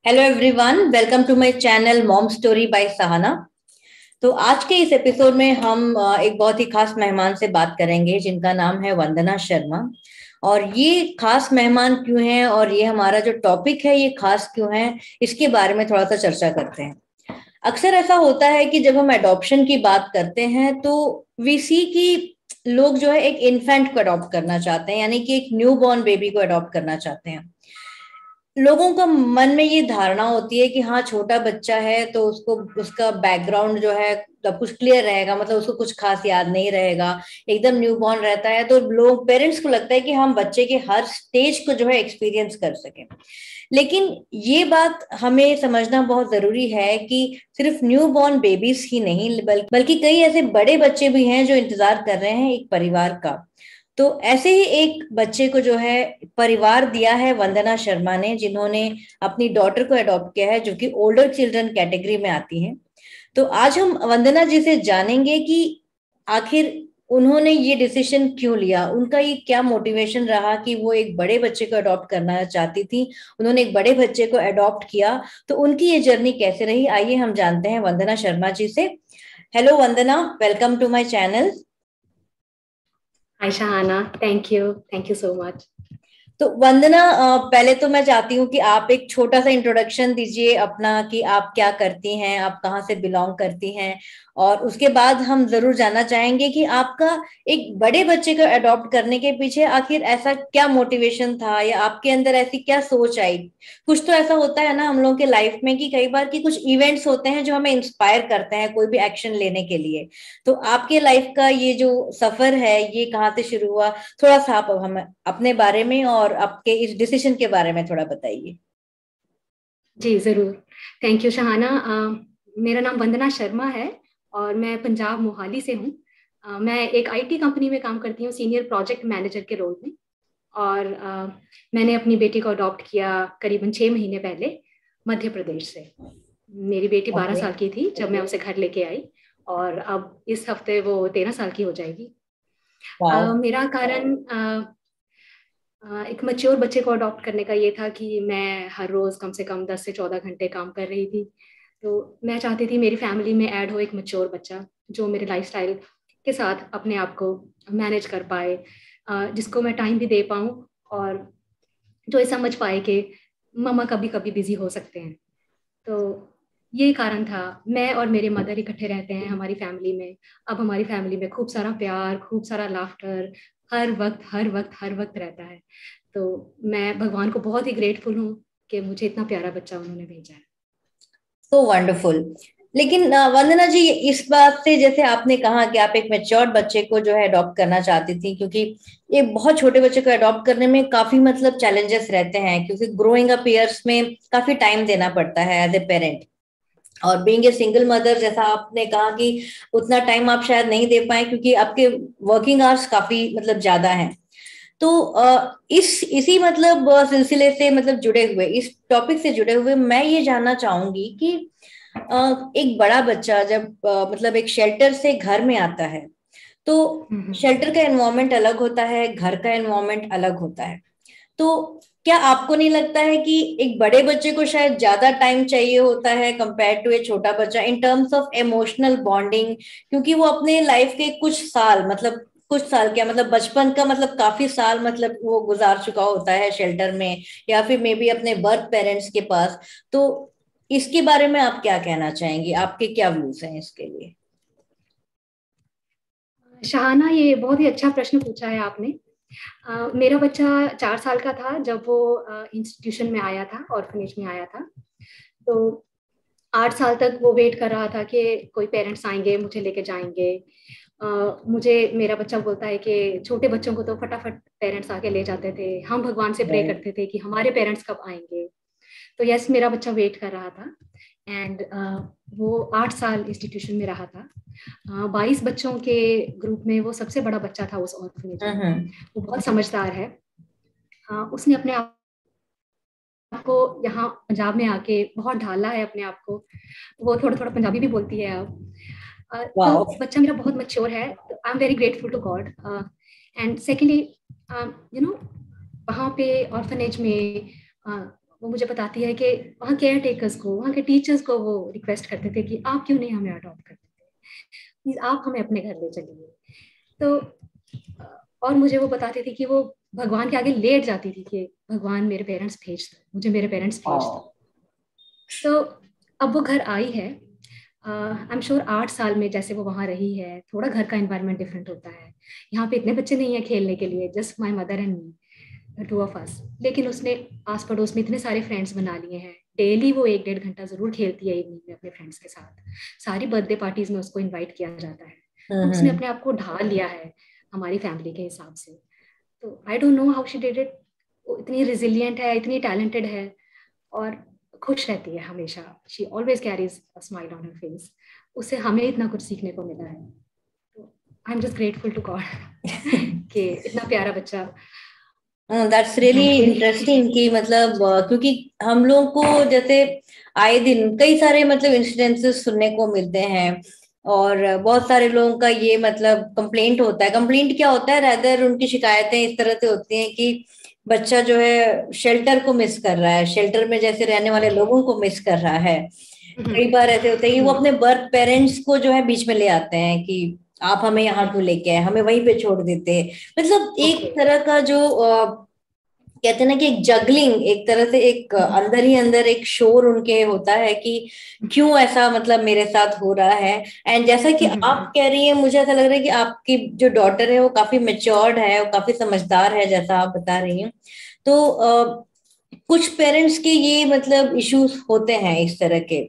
Hello everyone, welcome to my channel mom story by Sahana. तो आज के इस एपिसोड में हम एक बहुत ही खास मेहमान से बात करेंगे जिनका नाम है वंदना शर्मा। और ये खास मेहमान क्यों हैं और ये हमारा जो टॉपिक है ये खास क्यों है, इसके बारे में थोड़ा सा चर्चा करते हैं। अक्सर ऐसा होता है कि जब हम अडॉप्शन की बात करते हैं तो वी सी कि लोग जो है एक इन्फेंट को अडॉप्ट करना चाहते हैं, यानी कि एक न्यू बॉर्न बेबी को अडॉप्ट करना चाहते हैं। लोगों का मन में ये धारणा होती है कि हाँ, छोटा बच्चा है तो उसको उसका बैकग्राउंड जो है सब कुछ क्लियर रहेगा, मतलब उसको कुछ खास याद नहीं रहेगा, एकदम न्यूबॉर्न रहता है। तो लोग पेरेंट्स को लगता है कि हम बच्चे के हर स्टेज को जो है एक्सपीरियंस कर सकें। लेकिन ये बात हमें समझना बहुत जरूरी है कि सिर्फ न्यू बॉर्न बेबीज ही नहीं, बल्कि कई ऐसे बड़े बच्चे भी हैं जो इंतजार कर रहे हैं एक परिवार का। तो ऐसे ही एक बच्चे को जो है परिवार दिया है वंदना शर्मा ने, जिन्होंने अपनी डॉटर को अडॉप्ट किया है, जो कि ओल्डर चिल्ड्रन कैटेगरी में आती हैं। तो आज हम वंदना जी से जानेंगे कि आखिर उन्होंने ये डिसीजन क्यों लिया, उनका ये क्या मोटिवेशन रहा कि वो एक बड़े बच्चे को अडॉप्ट करना चाहती थी, उन्होंने एक बड़े बच्चे को अडॉप्ट किया। तो उनकी ये जर्नी कैसे रही, आइए हम जानते हैं वंदना शर्मा जी से। Hello Vandana, welcome to my channel. Hi Shahana, thank you so much. तो वंदना, पहले तो मैं चाहती हूँ कि आप एक छोटा सा इंट्रोडक्शन दीजिए अपना, कि आप क्या करती हैं, आप कहाँ से बिलोंग करती हैं। और उसके बाद हम जरूर जानना चाहेंगे कि आपका एक बड़े बच्चे को अडॉप्ट करने के पीछे आखिर ऐसा क्या मोटिवेशन था, या आपके अंदर ऐसी क्या सोच आई। कुछ तो ऐसा होता है ना हम लोगों के लाइफ में कि कई बार कि कुछ इवेंट्स होते हैं जो हमें इंस्पायर करते हैं कोई भी एक्शन लेने के लिए। तो आपके लाइफ का ये जो सफर है ये कहाँ से शुरू हुआ, थोड़ा सा आप हमें अपने बारे में और आपके इस डिसीजन के बारे में थोड़ा बताइए। जी जरूर। Thank you Shahana. मेरा नाम वंदना शर्मा है और मैं पंजाब मोहाली से हूँ। मैं एक आईटी कंपनी में काम करती हूँ, सीनियर प्रोजेक्ट मैनेजर के रोल में। और मैंने अपनी बेटी को अडॉप्ट किया करीबन 6 महीने पहले, मध्य प्रदेश से। मेरी बेटी 12 ओके। साल की थी जब मैं उसे घर लेके आई, और अब इस हफ्ते वो 13 साल की हो जाएगी। वाह। मेरा कारण एक मैच्योर बच्चे को अडॉप्ट करने का ये था कि मैं हर रोज कम से कम 10 से 14 घंटे काम कर रही थी। तो मैं चाहती थी मेरी फैमिली में ऐड हो एक मैच्योर बच्चा जो मेरे लाइफस्टाइल के साथ अपने आप को मैनेज कर पाए, जिसको मैं टाइम भी दे पाऊँ, और जो ये समझ पाए कि मम्मा कभी कभी बिजी हो सकते हैं। तो ये कारण था। मैं और मेरे मदर इकट्ठे रहते हैं हमारी फैमिली में। अब हमारी फैमिली में खूब सारा प्यार, खूब सारा लाफ्टर हर वक्त रहता है। तो मैं भगवान को बहुत ही ग्रेटफुल हूँ कि मुझे इतना प्यारा बच्चा उन्होंने भेजा है। तो वंडरफुल। लेकिन वंदना जी, इस बात से जैसे आपने कहा कि आप एक मैच्योर बच्चे को जो है अडॉप्ट करना चाहती थी, क्योंकि एक बहुत छोटे बच्चे को अडॉप्ट करने में काफी मतलब चैलेंजेस रहते हैं, क्योंकि ग्रोइंग अप ईयर्स में काफी टाइम देना पड़ता है एज ए पेरेंट। और बीइंग ए सिंगल मदर, जैसा आपने कहा कि उतना टाइम आप शायद नहीं दे पाए क्योंकि आपके वर्किंग आवर्स काफी मतलब ज्यादा हैं। तो इसी मतलब सिलसिले से मतलब जुड़े हुए, इस टॉपिक से जुड़े हुए मैं ये जानना चाहूंगी कि एक बड़ा बच्चा जब मतलब एक शेल्टर से घर में आता है, तो हम्म। शेल्टर का एनवायरनमेंट अलग होता है, घर का एनवायरनमेंट अलग होता है। तो क्या आपको नहीं लगता है कि एक बड़े बच्चे को शायद ज्यादा टाइम चाहिए होता है कंपेयर टू ए छोटा बच्चा in terms of emotional bonding, क्योंकि वो अपने लाइफ के कुछ साल, मतलब कुछ साल क्या मतलब बचपन का मतलब काफी साल मतलब वो गुजार चुका होता है शेल्टर में, या फिर मे बी अपने बर्थ पेरेंट्स के पास। तो इसके बारे में आप क्या कहना चाहेंगे, आपके क्या व्यूज हैं इसके लिए। शहाना, ये बहुत ही अच्छा प्रश्न पूछा है आपने। मेरा बच्चा 4 साल का था जब वो इंस्टीट्यूशन में आया था, ऑर्फनेज में आया था। तो 8 साल तक वो वेट कर रहा था कि कोई पेरेंट्स आएंगे, मुझे लेके जाएंगे। मुझे मेरा बच्चा बोलता है कि छोटे बच्चों को तो फटाफट पेरेंट्स आके ले जाते थे, हम भगवान से प्रे राइट। करते थे कि हमारे पेरेंट्स कब आएंगे। तो यस, मेरा बच्चा वेट कर रहा था। एंड वो 8 साल इंस्टीट्यूशन में रहा था। 22 बच्चों के ग्रुप में वो सबसे बड़ा बच्चा था उस ऑर्फनेज में। हम्म। वो बहुत समझदार है। उसने अपने आप को यहाँ पंजाब में आके बहुत ढाला है अपने आप को। वो थोड़ा थोड़ा पंजाबी भी बोलती है अब। तो वाह। बच्चा मेरा बहुत मैच्योर है। I am very grateful to God. And secondly, you know, वहाँ पे ऑर्फनेज में वो मुझे बताती है कि वहाँ केयर टेकर्स को, वहाँ के टीचर्स को वो रिक्वेस्ट करते थे कि आप क्यों नहीं हमें अडॉप्ट करते थे, प्लीज आप हमें अपने घर ले चलिए। तो और मुझे वो बताती थी कि वो भगवान के आगे लेट जाती थी कि भगवान मेरे पेरेंट्स भेज दो, मुझे मेरे पेरेंट्स भेज दो। तो अब वो घर आई है, आई एम श्योर 8 साल में जैसे वो वहाँ रही है, थोड़ा घर का एनवायरनमेंट डिफरेंट होता है। यहाँ पे इतने बच्चे नहीं है खेलने के लिए, just my mother and me, 2 of us। लेकिन उसने आस पड़ोस में इतने सारे फ्रेंड्स बना लिए हैं, डेली वो 1-1.5 घंटा जरूर खेलती है इवनिंग में अपने फ्रेंड्स के साथ। सारी बर्थडे पार्टीज में उसको इनवाइट किया जाता है। तो उसने अपने आप को ढाल लिया है हमारी फैमिली के हिसाब से। तो I don't know how she did it. वो इतनी रिजिलियंट है, इतनी टैलेंटेड है और खुश रहती है हमेशा। She always carries a smile on her face. उससे हमें इतना कुछ सीखने को मिला है। तो I am just grateful to God कि इतना प्यारा बच्चा। दैट्स रियली इंटरेस्टिंग कि मतलब क्योंकि हम लोग को जैसे आए दिन कई सारे मतलब इंसिडेंसेस सुनने को मिलते हैं और बहुत सारे लोगों का ये मतलब कंप्लेंट होता है। कंप्लेंट क्या होता है, रादर उनकी शिकायतें इस तरह से होती हैं कि बच्चा जो है शेल्टर को मिस कर रहा है, शेल्टर में जैसे रहने वाले लोगों को मिस कर रहा है। कई बार ऐसे होते हैं कि वो अपने बर्थ पेरेंट्स को जो है बीच में ले आते हैं कि आप हमें यहाँ क्यों लेके आए, हमें वहीं पे छोड़ देते। मतलब एक तरह का जो कहते हैं ना कि एक जगलिंग, एक तरह से एक अंदर ही अंदर एक शोर उनके होता है कि क्यों ऐसा मतलब मेरे साथ हो रहा है। एंड जैसा कि आप कह रही हैं, मुझे ऐसा लग रहा है कि आपकी जो डॉटर है वो काफी मेच्योर्ड है, वो काफी समझदार है जैसा आप बता रही हैं। तो कुछ पेरेंट्स के ये मतलब इश्यूज होते हैं इस तरह के।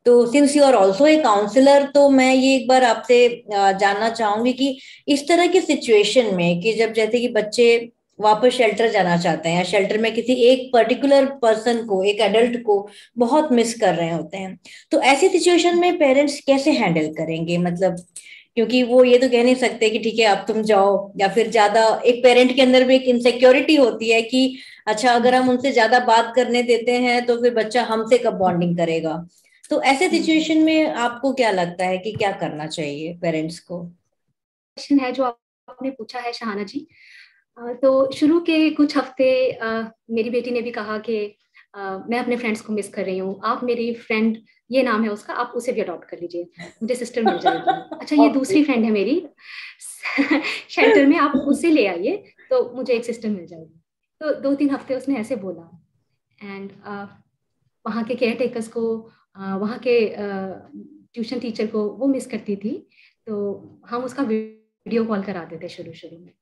तो since you are also a counsellor, तो मैं ये एक बार आपसे जानना चाहूंगी कि इस तरह की सिचुएशन में कि जब जैसे कि बच्चे वापस शेल्टर जाना चाहते हैं या शेल्टर में किसी एक पर्टिकुलर पर्सन को, एक एडल्ट को बहुत मिस कर रहे होते हैं, तो ऐसी सिचुएशन में पेरेंट्स कैसे हैंडल करेंगे? मतलब क्योंकि वो ये तो कह नहीं सकते कि ठीक है अब तुम जाओ, या फिर ज्यादा एक पेरेंट के अंदर भी एक इनसिक्योरिटी होती है कि अच्छा अगर हम उनसे ज्यादा बात करने देते हैं तो फिर बच्चा हमसे कब बॉन्डिंग करेगा। तो ऐसे सिचुएशन में आपको क्या लगता है कि क्या करना चाहिए पेरेंट्स को? क्वेश्चन है जो आपने पूछा है शहाना जी। तो शुरू के कुछ हफ्ते मेरी बेटी ने भी कहा कि मैं अपने फ्रेंड्स को मिस कर रही हूँ, आप मेरी फ्रेंड, ये नाम है उसका, आप उसे भी अडॉप्ट कर लीजिए, मुझे सिस्टर मिल जाएगी। अच्छा ये दूसरी फ्रेंड है मेरी शेल्टर में, आप उसे ले आइए तो मुझे एक सिस्टर मिल जाएगी। तो 2-3 हफ्ते उसने ऐसे बोला। एंड वहाँ के केयर टेकर्स को, वहाँ के ट्यूशन टीचर को वो मिस करती थी। तो हम उसका वीडियो कॉल कराते थे शुरू शुरू में,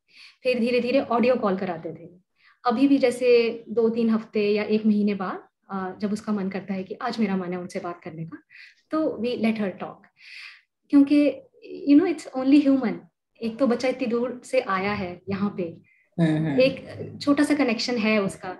फिर धीरे धीरे ऑडियो कॉल कराते थे। अभी भी जैसे 2-3 हफ्ते या 1 महीने बाद जब उसका मन करता है कि आज मेरा मन है उनसे बात करने का, तो वी लेट हर टॉक। क्योंकि you know it's only human. एक तो बच्चा इतनी दूर से आया है यहाँ पे, एक छोटा सा कनेक्शन है उसका।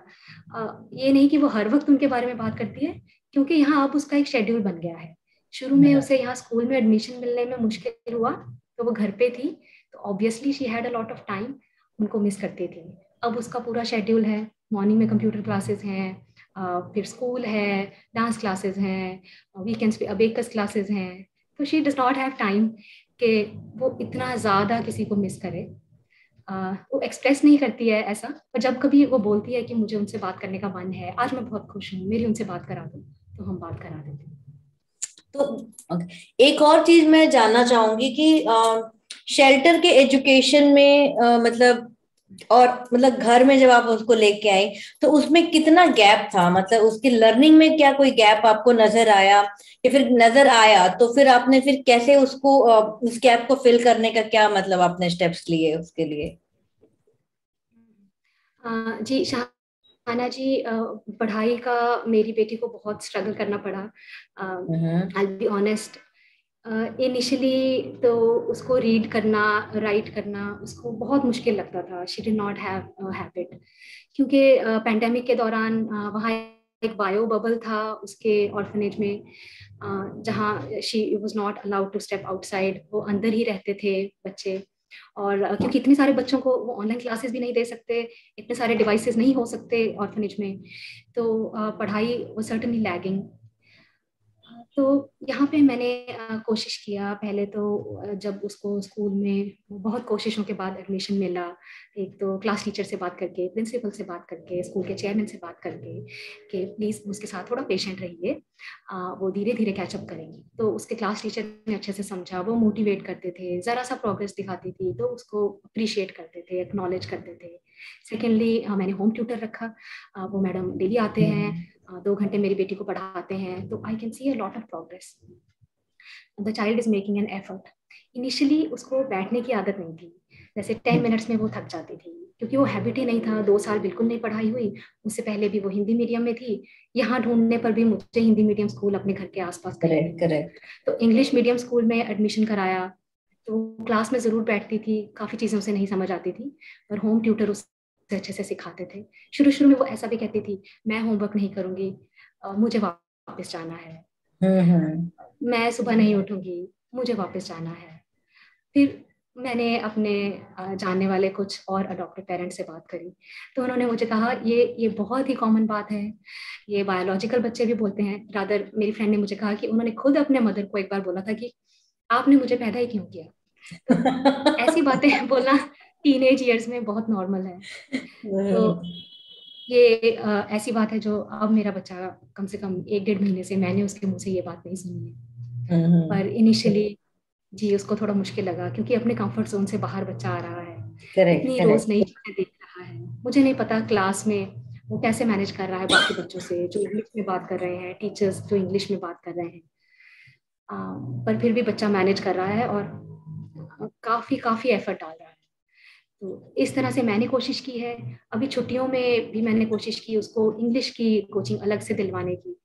ये नहीं कि वो हर वक्त उनके बारे में बात करती है, क्योंकि यहाँ अब उसका एक शेड्यूल बन गया है। शुरू में उसे यहाँ स्कूल में एडमिशन मिलने में मुश्किल हुआ, तो वो घर पे थी, तो obviously she had a lot of time, उनको मिस करती थी। अब उसका पूरा शेड्यूल है, मॉर्निंग में कंप्यूटर क्लासेस हैं, फिर स्कूल है, डांस क्लासेस हैं, वीकेंड्स पे अबेकस क्लासेस हैं। तो she does not have time कि वो इतना ज़्यादा किसी को मिस करे। वो एक्सप्रेस नहीं करती है ऐसा, पर जब कभी वो बोलती है कि मुझे उनसे बात करने का मन है, आज मैं बहुत खुश हूँ, मेरी उनसे बात करा दो, तो हम बात करा देते हैं। तो एक और चीज मैं जानना चाहूंगी कि शेल्टर के एजुकेशन में मतलब और मतलब घर में जब आप उसको लेके आए तो उसमें कितना गैप था, मतलब उसकी लर्निंग में क्या कोई गैप आपको नजर आया, या फिर नजर आया तो फिर आपने फिर कैसे उसको उस गैप को फिल करने का क्या मतलब आपने स्टेप्स लिए उसके लिए? जी शाहाना जी, पढ़ाई का मेरी बेटी को बहुत स्ट्रगल करना पड़ा। आई बी ऑनेस्ट, इनिशियली तो उसको रीड करना, राइट करना उसको बहुत मुश्किल लगता था। She did not have habit, क्योंकि पेंडेमिक के दौरान वहाँ एक बायो बबल था उसके ऑर्फनेज में, जहाँ she was not allowed to step outside. वो अंदर ही रहते थे बच्चे, और क्योंकि इतने सारे बच्चों को वो ऑनलाइन क्लासेस भी नहीं दे सकते, इतने सारे डिवाइसेस नहीं हो सकते ऑर्फनेज में, तो पढ़ाई वो सर्टनली लैगिंग। तो यहाँ पे मैंने कोशिश किया पहले तो, जब उसको स्कूल में बहुत कोशिशों के बाद एडमिशन मिला, एक तो क्लास टीचर से बात करके, प्रिंसिपल से बात करके, स्कूल के चेयरमैन से बात करके कि प्लीज़ उसके साथ थोड़ा पेशेंट रहिए, वो धीरे धीरे कैचअप करेंगी। तो उसके क्लास टीचर ने अच्छे से समझा, वो मोटिवेट करते थे, ज़रा सा प्रोग्रेस दिखाती थी तो उसको अप्रिशिएट करते थे, एक्नॉलेज करते थे। सेकेंडली मैंने होम ट्यूटर रखा, वो मैडम डेली आते हैं, 2 घंटे मेरी बेटी को पढ़ाते हैं, तो I can see a lot of progress. The child is making an effort. Initially उसको बैठने की आदत नहीं थी, जैसे 10 मिनट्स में वो थक जाती थी, क्योंकि वो हैबिट ही नहीं था। 2 साल बिल्कुल नहीं पढ़ाई हुई, उससे पहले भी वो हिंदी मीडियम में थी। यहाँ ढूंढने पर भी मुझे हिंदी मीडियम स्कूल अपने घर के आसपास करेक्ट। तो इंग्लिश मीडियम स्कूल में एडमिशन कराया, तो क्लास में जरूर बैठती थी, काफी चीजें उसे नहीं समझ आती थी, पर होम ट्यूटर उसे अच्छे से सिखाते थे। शुरू शुरू में वो ऐसा भी कहती थी, मैं होमवर्क नहीं करूंगी, मुझे वापस जाना है, मैं सुबह नहीं उठूंगी, मुझे वापस जाना है। फिर मैंने अपने जानने वाले कुछ और अडॉप्टेड पेरेंट्स से बात करी, तो उन्होंने मुझे कहा ये बहुत ही कॉमन बात है, ये बायोलॉजिकल बच्चे भी बोलते हैं। रादर मेरी फ्रेंड ने मुझे कहा कि उन्होंने खुद अपने मदर को एक बार बोला था कि आपने मुझे पैदा ही क्यों किया। तो ऐसी बातें बोलना टीनेज ईयर्स में बहुत नॉर्मल है। तो ये ऐसी बात है जो अब मेरा बच्चा कम से कम 1-1.5 महीने से मैंने उसके मुंह से ये बात नहीं सुनी है। पर इनिशियली जी उसको थोड़ा मुश्किल लगा, क्योंकि अपने कंफर्ट जोन से बाहर बच्चा आ रहा है, इतनी रोज नई चीजें देख रहा है। मुझे नहीं पता क्लास में वो कैसे मैनेज कर रहा है बाकी बच्चों से जो इंग्लिश में बात कर रहे हैं, टीचर्स जो इंग्लिश में बात कर रहे हैं, पर फिर भी बच्चा मैनेज कर रहा है और काफी काफी एफर्ट डाल रहा है। तो इस तरह से मैंने कोशिश की है। अभी छुट्टियों में भी मैंने कोशिश की उसको इंग्लिश की कोचिंग अलग से दिलवाने की,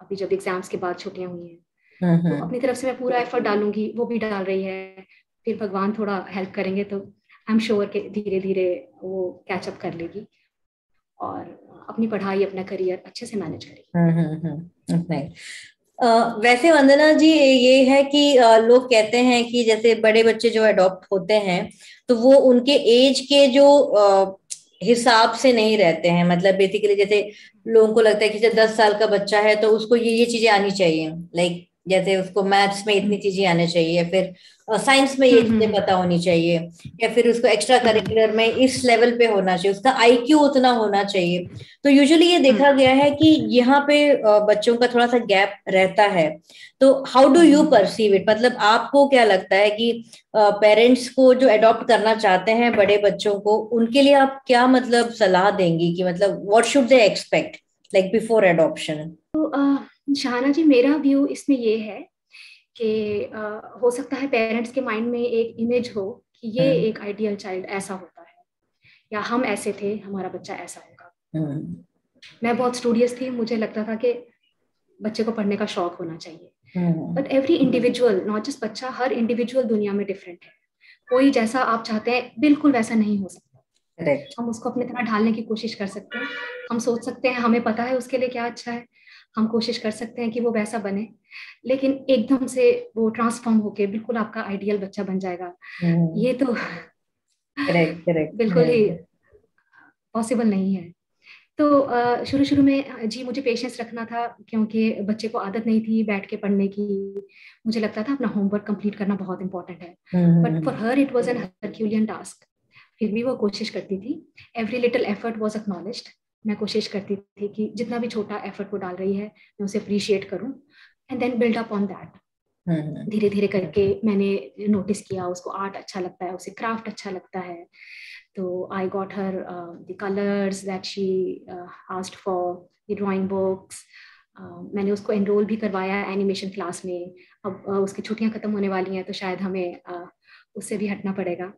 अभी जब एग्जाम्स के बाद छुट्टियां हुई हैं। तो अपनी तरफ से मैं पूरा एफर्ट डालूंगी, वो भी डाल रही है, फिर भगवान थोड़ा हेल्प करेंगे तो आई एम श्योर कि धीरे धीरे वो कैचअप कर लेगी और अपनी पढ़ाई अपना करियर अच्छे से मैनेज करेगी। वैसे वंदना जी ये है कि लोग कहते हैं कि जैसे बड़े बच्चे जो अडॉप्ट होते हैं तो वो उनके एज के जो हिसाब से नहीं रहते हैं, मतलब बेसिकली जैसे लोगों को लगता है कि जब 10 साल का बच्चा है तो उसको ये चीजें आनी चाहिए, लाइक जैसे उसको मैथ्स में इतनी चीजें आनी चाहिए, फिर साइंस में ये चीजें पता होनी चाहिए, या फिर उसको एक्स्ट्रा करिकुलर में इस लेवल पे होना चाहिए, उसका आईक्यू उतना होना चाहिए। तो यूजुअली ये देखा गया है कि यहाँ पे बच्चों का थोड़ा सा गैप रहता है। तो how do you perceive it, मतलब आपको क्या लगता है कि पेरेंट्स को जो अडॉप्ट करना चाहते हैं बड़े बच्चों को, उनके लिए आप क्या मतलब सलाह देंगी कि मतलब what should they expect like before adoption? तो शाहना जी मेरा व्यू इसमें ये है कि हो सकता है पेरेंट्स के माइंड में एक इमेज हो कि ये एक आइडियल चाइल्ड ऐसा होता है, या हम ऐसे थे हमारा बच्चा ऐसा होगा। मैं बहुत स्टूडियस थी, मुझे लगता था कि बच्चे को पढ़ने का शौक होना चाहिए, but every individual, not just बच्चा, हर इंडिविजुअल दुनिया में डिफरेंट है। कोई जैसा आप चाहते हैं बिल्कुल वैसा नहीं हो सकता। हम उसको अपनी तरह ढालने की कोशिश कर सकते हैं, हम सोच सकते हैं हमें पता है उसके लिए क्या अच्छा है, हम कोशिश कर सकते हैं कि वो वैसा बने, लेकिन एकदम से वो ट्रांसफॉर्म होके बिल्कुल आपका आइडियल बच्चा बन जाएगा, ये तो बिल्कुल ही पॉसिबल नहीं है। तो शुरू शुरू में जी मुझे पेशेंस रखना था, क्योंकि बच्चे को आदत नहीं थी बैठ के पढ़ने की। मुझे लगता था अपना होमवर्क कंप्लीट करना बहुत इंपॉर्टेंट है, but for her it was an Herculean task. फिर भी वो कोशिश करती थी, every little effort was acknowledged. मैं कोशिश करती थी कि जितना भी छोटा एफर्ट वो डाल रही है मैं उसे अप्रिशिएट करूं, and then build up on that. धीरे धीरे करके मैंने नोटिस किया उसको आर्ट अच्छा लगता है, उसे क्राफ्ट अच्छा लगता है, तो I got her the colours that she asked for, the drawing books. मैंने उसको एनरोल भी करवाया एनिमेशन क्लास में। अब उसकी छुट्टियां खत्म होने वाली हैं तो शायद हमें उससे भी हटना पड़ेगा।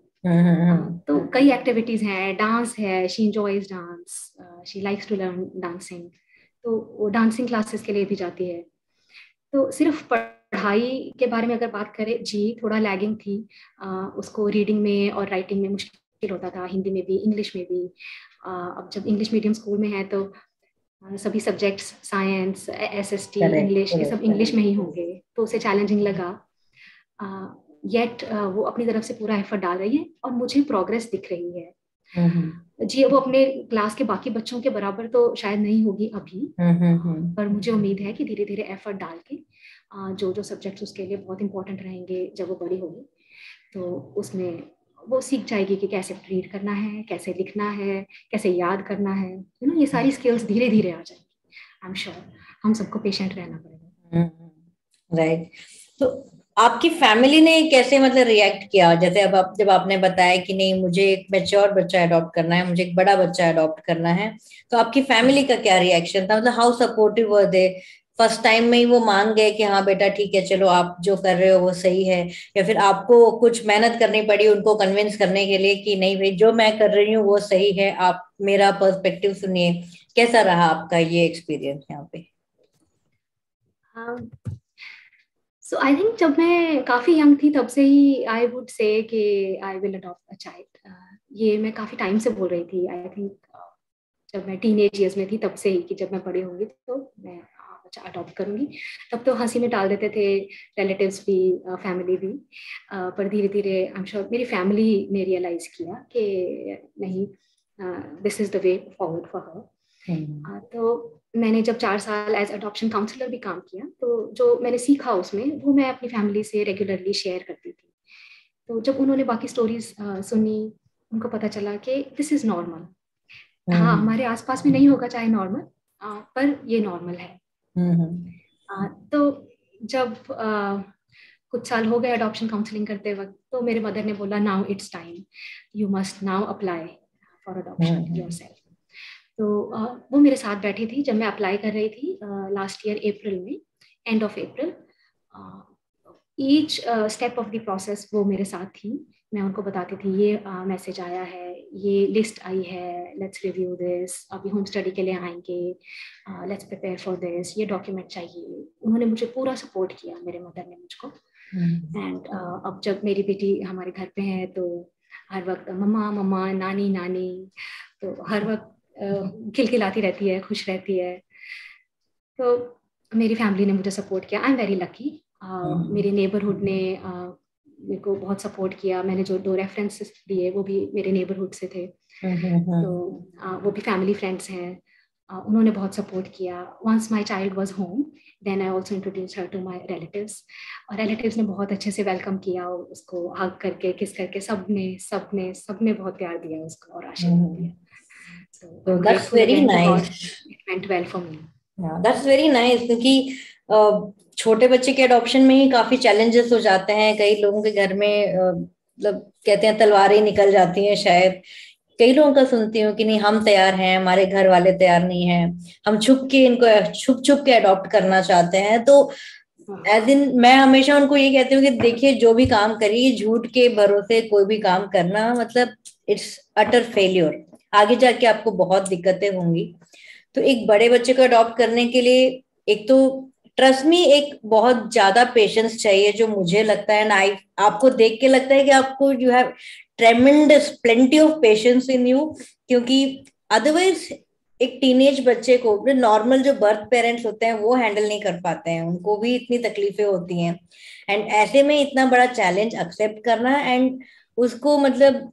तो कई एक्टिविटीज हैं, डांस है, she enjoys dance, she likes to learn dancing, तो वो डांसिंग क्लासेस के लिए भी जाती है। तो सिर्फ पढ़ाई के बारे में अगर बात करें जी थोड़ा लैगिंग थी, उसको रीडिंग में और राइटिंग में मुश्किल होता था, हिंदी में भी इंग्लिश में भी। अब जब इंग्लिश मीडियम स्कूल में है तो सभी सब्जेक्ट्स साइंस, एसएसटी, इंग्लिश, ये सब इंग्लिश में ही होंगे, तो उसे चैलेंजिंग लगा। येट वो अपनी तरफ से पूरा एफर्ट डाल रही है और मुझे प्रोग्रेस दिख रही है। जी वो अपने क्लास के बाकी बच्चों के बराबर तो शायद नहीं होगी अभी, पर मुझे उम्मीद है कि धीरे धीरे एफर्ट डाल के जो जो सब्जेक्ट्स उसके लिए बहुत इंपॉर्टेंट रहेंगे जब वो बड़ी होगी, तो उसमें वो सीख जाएगी कि कैसे रीड करना है, कैसे लिखना है, कैसे याद करना है, ये सारी स्किल्स धीरे धीरे आ जाएंगी। आई एम श्योर हम सबको पेशेंट रहना पड़ेगा। राइट। तो आपकी फैमिली ने कैसे मतलब रिएक्ट किया, जैसे अब आप जब आपने बताया कि नहीं मुझे एक मैच्योर बच्चा अडॉप्ट करना है, मुझे एक बड़ा बच्चा अडॉप्ट करना है, तो आपकी फैमिली का क्या रिएक्शन था? मतलब how supportive were they? First time में ही वो मान गए कि हाँ बेटा ठीक है, चलो आप जो कर रहे हो वो सही है, या फिर आपको कुछ मेहनत करनी पड़ी उनको कन्विंस करने के लिए कि नहीं भाई जो मैं कर रही हूँ वो सही है, आप मेरा पर्सपेक्टिव सुनिए? कैसा रहा आपका ये एक्सपीरियंस यहाँ पे? सो आई थिंक जब मैं काफी यंग थी तब से ही आई वुड से कि I will adopt a child. ये मैं काफी टाइम से बोल रही थी। आई थिंक जब मैं टीनेज ईयर्स में थी तब से ही कि जब मैं बड़ी होंगी तो मैं बच्चा अडॉप्ट करूंगी। तब तो हंसी में टाल देते थे रिलेटिव्स भी, फैमिली भी, पर धीरे धीरे आई एम श्योर मेरी फैमिली ने रियलाइज किया कि नहीं, this is the way forward for her. तो मैंने जब 4 साल एज अडॉप्शन काउंसलर भी काम किया, तो जो मैंने सीखा उसमें वो मैं अपनी फैमिली से रेगुलरली शेयर करती थी। तो जब उन्होंने बाकी स्टोरीज सुनी, उनको पता चला कि दिस इज नॉर्मल। हाँ, हमारे आसपास में नहीं होगा चाहे नॉर्मल, पर ये नॉर्मल है। तो जब कुछ साल हो गए अडॉप्शन काउंसलिंग करते वक्त, तो मेरे मदर ने बोला now it's time, you must now apply for adoption yourself. तो वो मेरे साथ बैठी थी जब मैं अप्लाई कर रही थी लास्ट ईयर अप्रैल में, end of April. Each step of the process वो मेरे साथ थी। मैं उनको बताती थी ये मैसेज आया है, ये लिस्ट आई है, लेट्स रिव्यू दिस, अभी होम स्टडी के लिए आएंगे, लेट्स प्रिपेयर फॉर दिस, ये डॉक्यूमेंट चाहिए। उन्होंने मुझे पूरा सपोर्ट किया, मेरे मदर ने मुझको। एंड अब जब मेरी बेटी हमारे घर पे है तो हर वक्त मम्मा मम्मा, नानी नानी, तो हर वक्त खिलखिलाती रहती है, खुश रहती है। तो मेरी फैमिली ने मुझे सपोर्ट किया। आई एम वेरी लकी। मेरे नेबरहुड ने मेरे को बहुत सपोर्ट किया। मैंने जो 2 रेफरेंसेस दिए वो भी मेरे नेबरहुड से थे, तो वो भी फैमिली फ्रेंड्स हैं। उन्होंने बहुत सपोर्ट किया। Once my child was home, then I also introduce her to my relatives, और रिलेटिव्स ने बहुत अच्छे से वेलकम किया, उसको हग करके किस करके सबने बहुत प्यार दिया उसको और आशीर्वाद दिया। So that's very nice. It went well for me. Yeah, that's very nice, क्योंकि छोटे बच्चे के अडॉप्शन में ही काफी चैलेंजेस हो जाते हैं। कई लोगों के घर में मतलब कहते हैं तलवारें निकल जाती हैं शायद। कई लोगों का सुनती हूँ कि नहीं हम तैयार हैं, हमारे घर वाले तैयार नहीं हैं, हम छुप के इनको छुप के अडॉप्ट करना चाहते हैं। तो एज इन मैं हमेशा उनको ये कहती हूँ कि देखिए जो भी काम करिए, झूठ के भरोसे कोई भी काम करना मतलब इट्स अटर फेल्योर। आगे जाके आपको बहुत दिक्कतें होंगी। तो एक बड़े बच्चे को अडॉप्ट करने के लिए एक तो ट्रस्ट मी एक बहुत ज्यादा पेशेंस चाहिए, जो मुझे लगता है ना, आपको देख के लगता है कि आपको you have ट्रेमेंडस plenty of patience in you. क्योंकि अदरवाइज एक टीनेज बच्चे को नॉर्मल जो बर्थ पेरेंट्स होते हैं वो हैंडल नहीं कर पाते हैं, उनको भी इतनी तकलीफें होती हैं। एंड ऐसे में इतना बड़ा चैलेंज एक्सेप्ट करना एंड उसको मतलब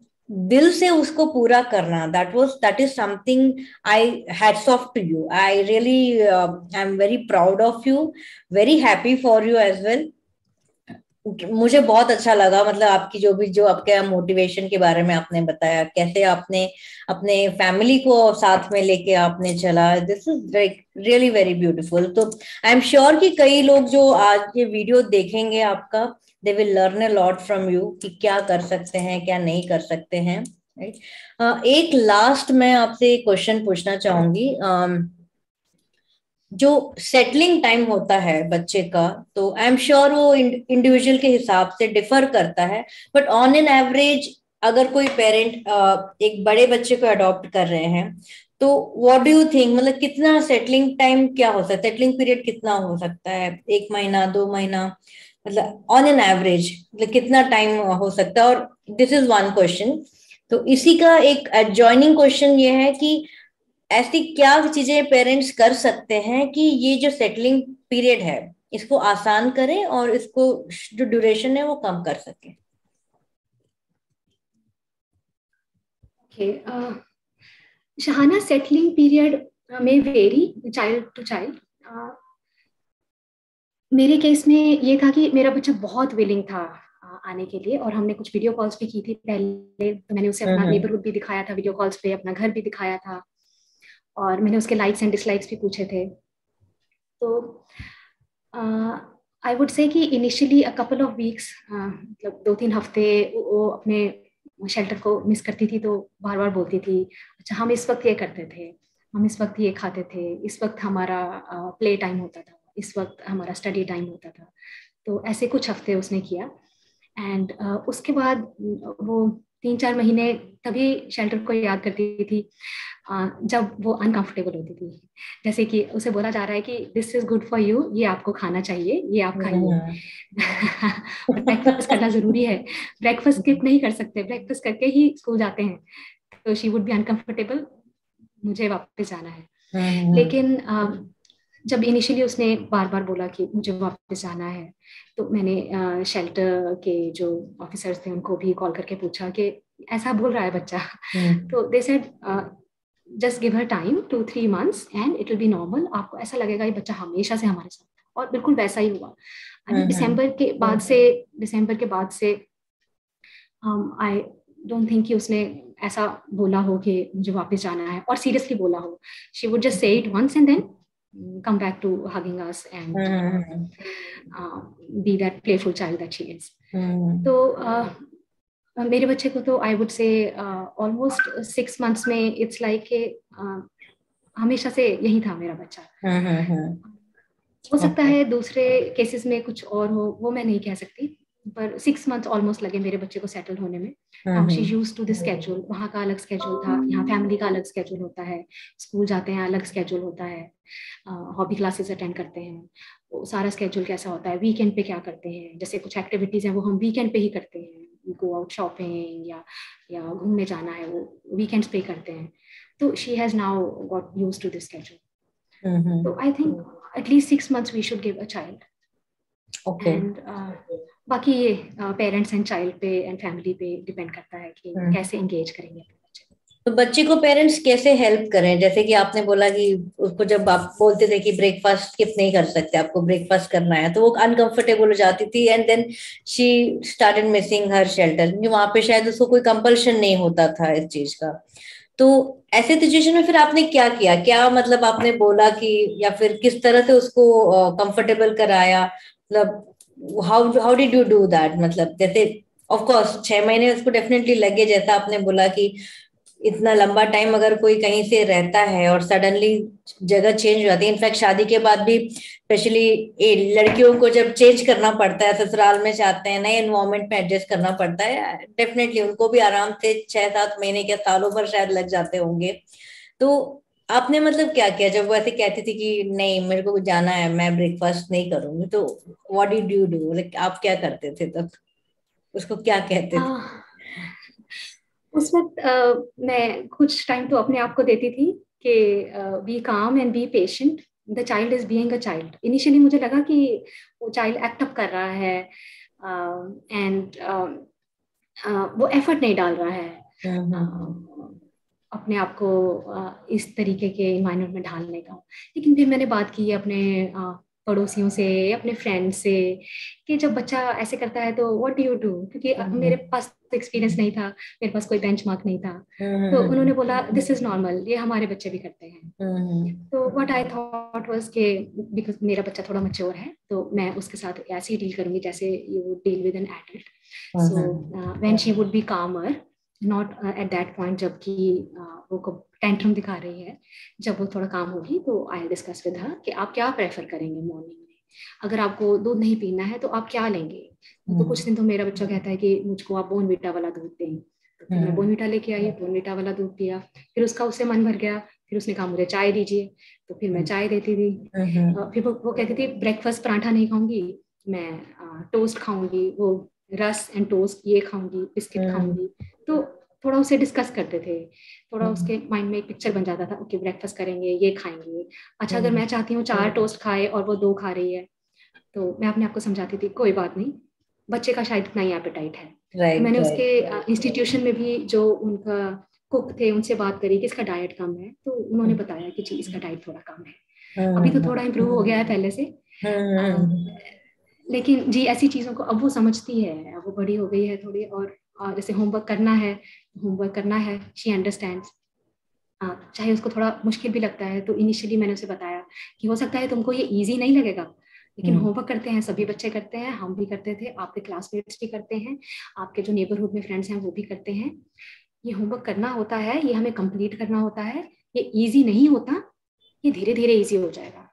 दिल से उसको पूरा करना, that is something I hats off to you. I really I'm very proud of you, very happy for you as well. मुझे बहुत अच्छा लगा मतलब आपकी जो आपके मोटिवेशन के बारे में आपने बताया, कैसे आपने अपने फैमिली को साथ में लेके आपने चला। This is like really very beautiful. तो आई एम श्योर कि कई लोग जो आज ये वीडियो देखेंगे आपका, they will learn a lot from you कि क्या कर सकते हैं क्या नहीं कर सकते हैं, राइट। एक लास्ट मैं आपसे क्वेश्चन पूछना चाहूंगी। जो सेटलिंग टाइम होता है बच्चे का, तो आई एम श्योर वो इंडिविजुअल के हिसाब से डिफर करता है, बट ऑन एन एवरेज अगर कोई पेरेंट एक बड़े बच्चे को अडॉप्ट कर रहे हैं तो व्हाट डू यू थिंक, मतलब कितना सेटलिंग टाइम क्या हो सकता है, सेटलिंग पीरियड कितना हो सकता है? 1 महीना 2 महीना, मतलब ऑन एन एवरेज मतलब कितना टाइम हो सकता है? और दिस इज वन क्वेश्चन। तो इसी का एक एडजॉइनिंग क्वेश्चन ये है कि ऐसी क्या चीजें पेरेंट्स कर सकते हैं कि ये जो सेटलिंग पीरियड है इसको आसान करें और इसको जो ड्यूरेशन है वो कम कर सके? शहाना, सेटलिंग पीरियड में वेरी चाइल्ड टू चाइल्ड। मेरे केस में ये था कि मेरा बच्चा बहुत विलिंग था आने के लिए, और हमने कुछ वीडियो कॉल्स भी की थी पहले। तो मैंने उसे अपना नेबरहुड भी दिखाया था वीडियो कॉल्स पे, अपना घर भी दिखाया था, और मैंने उसके लाइक्स एंड डिसलाइक्स भी पूछे थे। तो आई वुड से कि initially a couple of weeks, मतलब 2-3 हफ्ते वो अपने शेल्टर को मिस करती थी, तो बार बार बोलती थी, अच्छा हम इस वक्त ये करते थे, हम इस वक्त ये खाते थे, इस वक्त हमारा प्ले टाइम होता था, इस वक्त हमारा स्टडी टाइम होता था। तो ऐसे कुछ हफ्ते उसने किया। एंड उसके बाद वो 3-4 महीने तभी शेल्टर को याद करती थी जब वो अनकंफर्टेबल होती थी। जैसे कि उसे बोला जा रहा है कि this is good for you, ये आपको खाना चाहिए, ये आप खाइए। और ब्रेकफास्ट करना जरूरी है, ब्रेकफास्ट स्किप नहीं कर सकते, ब्रेकफास्ट करके ही स्कूल जाते हैं। तो शी वुड बी अनकंफर्टेबल, मुझे वापस जाना है। लेकिन जब इनिशियली उसने बार बार बोला कि मुझे वापस जाना है, तो मैंने शेल्टर के जो ऑफिसर्स थे उनको भी कॉल करके पूछा कि ऐसा बोल रहा है बच्चा। तो they said just give her time 2-3 months and it will be normal. आपको ऐसा लगेगा ये बच्चा हमेशा से हमारे साथ, और बिल्कुल वैसा ही हुआ। दिसंबर के बाद से आई डोंट थिंक कि उसने ऐसा बोला हो कि मुझे वापस जाना है, और सीरियसली बोला हो। She would just say it once and then come back to hugging us and be that playful child that she is. तो मेरे बच्चे को तो I would say almost 6 months में इट्स लाइक के हमेशा से यही था मेरा बच्चा। हो सकता है दूसरे केसेस में कुछ और हो, वो मैं नहीं कह सकती, पर 6 months ऑलमोस्ट लगे मेरे बच्चे को सेटल होने में। Now she used to the schedule, वहाँ का अलग स्केड्यूल था, यहाँ फैमिली का अलग स्केड्यूल होता है, स्कूल जाते हैं अलग स्केड्यूल होता है, हॉबी क्लासेस अटेंड करते हैं, वो सारा स्केड्यूल कैसा होता है, वीकेंड पे क्या करते हैं, जैसे कुछ एक्टिविटीज हैं वो हम वीकेंड पे ही करते हैं, गो आउट शॉपिंग या घूमने जाना है वो वीकेंड्स पे करते हैं। तो she has now got used to the schedule. तो I think at least 6 months we should give a child. Okay. And बाकी ये पेरेंट्स एंड चाइल्ड पे एंड फैमिली पे डिपेंड करता है कि कैसे एंगेज करेंगे बच्चे। तो बच्चे को पेरेंट्स कैसे हेल्प करें? जैसे कि आपने बोला कि उसको जब आप बोलते थे कि ब्रेकफास्ट स्किप नहीं कर सकते, आपको ब्रेकफास्ट करना है, तो वो अनकंफर्टेबल हो जाती थी and then she started missing her shelter, क्योंकि वहां पे शायद उसको कोई कंपल्शन नहीं होता था इस चीज का। तो ऐसे सिचुएशन में फिर आपने क्या किया? क्या मतलब आपने बोला कि, या फिर किस तरह से उसको कंफर्टेबल कराया? मतलब how did you do that? मतलब जैसे ऑफ कोर्स 6 महीने उसको डेफिनेटली लगे, जैसा आपने बोला कि इतना लंबा टाइम अगर कोई कहीं से रहता है और सडनली जगह चेंज हो जाती है, इनफैक्ट शादी के बाद भी स्पेशली लड़कियों को जब चेंज करना पड़ता है, ससुराल में जाते हैं, नए एनवायरनमेंट में एडजस्ट करना पड़ता है, डेफिनेटली उनको भी आराम से 6-7 महीने के सालों भर शायद लग जाते होंगे। तो आपने मतलब क्या किया जब वो ऐसे कहती थी कि नहीं मेरे को जाना है, मैं ब्रेकफास्ट नहीं करूंगी? तो what did you do? Like आप क्या करते थे तब? उसको क्या कहते थे? उस वक्त मैं कुछ टाइम तो अपने आप को देती थी कि बी काम and be patient, the child is being a child. Initially मुझे लगा कि वो चाइल्ड एक्ट अप कर रहा है एंड वो एफर्ट नहीं डाल रहा है अपने आप को इस तरीके के इन्वायरमेंट में ढालने का। लेकिन फिर मैंने बात की अपने पड़ोसियों से, अपने फ्रेंड से, कि जब बच्चा ऐसे करता है तो व्हाट डू यू डू, क्योंकि मेरे पास एक्सपीरियंस नहीं था, मेरे पास कोई बेंचमार्क नहीं था। तो उन्होंने बोला दिस इज नॉर्मल, ये हमारे बच्चे भी करते हैं। तो व्हाट आई थॉट वाज के बिकॉज मेरा बच्चा थोड़ा मैच्योर है, तो मैं उसके साथ ऐसे ही डील करूंगी जैसे you would deal with an adult. So when she would be कामर, नॉट एट दैट पॉइंट जबकि वो टेंट्रम दिखा रही है, जब वो थोड़ा काम होगी तो आई डिस्कस विद हर कि आप क्या प्रेफर करेंगे मॉर्निंग में, अगर आपको दूध नहीं पीना है तो आप क्या लेंगे। तो कुछ दिन तो मेरा बच्चा कहता है कि मुझको आप बोर्नविटा वाला दूध दें, तो फिर मैं बोर्नविटा लेके आई, बोर्नविटा वाला दूध पिया, फिर उससे मन भर गया, फिर उसने कहा मुझे चाय दीजिए, तो फिर मैं चाय देती थी। फिर वो कहती थी ब्रेकफास्ट पराठा नहीं खाऊंगी, मैं टोस्ट खाऊंगी, वो रस एंड टोस्ट ये खाऊंगी, बिस्किट खाऊंगी। तो थोड़ा उसे डिस्कस करते थे, थोड़ा उसके माइंड में एक पिक्चर बन जाता था, ओके ब्रेकफास्ट करेंगे, ये खाएंगे। अच्छा अगर मैं चाहती हूँ 4 टोस्ट खाए और वो 2 खा रही है, तो मैं अपने आप को समझाती थी कोई बात नहीं, बच्चे का शायद इतना ही एपेटाइट है। तो मैंने उसके इंस्टीट्यूशन में भी जो उनका कुक थे उनसे बात करी कि इसका डाइट कम है, तो उन्होंने बताया कि जी इसका डाइट थोड़ा कम है। अभी तो थोड़ा इम्प्रूव हो गया है पहले से, लेकिन जी ऐसी चीजों को अब वो समझती है, अब वो बड़ी हो गई है थोड़ी, और जैसे होमवर्क करना है, शी अंडरस्टैंड्स। चाहे उसको थोड़ा मुश्किल भी लगता है, तो इनिशियली मैंने उसे बताया कि हो सकता है तुमको ये इजी नहीं लगेगा, लेकिन होमवर्क करते हैं, सभी बच्चे करते हैं, हम भी करते थे, आपके क्लासमेट्स भी करते हैं, आपके जो नेबरहुड में फ्रेंड्स हैं वो भी करते हैं। ये होमवर्क करना होता है, ये हमें कंप्लीट करना होता है, ये इजी नहीं होता, ये धीरे धीरे इजी हो जाएगा।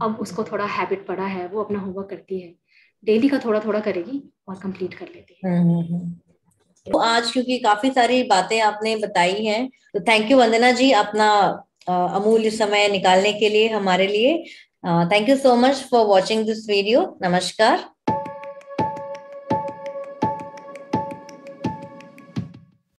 अब उसको थोड़ा हैबिट पड़ा है, वो अपना होमवर्क करती है, डेली का थोड़ा थोड़ा करेगी और कंप्लीट कर लेती है। तो आज क्योंकि काफी सारी बातें आपने बताई हैं, तो थैंक यू वंदना जी, अपना अमूल्य समय निकालने के लिए हमारे लिए। Thank you so much for watching this video. नमस्कार।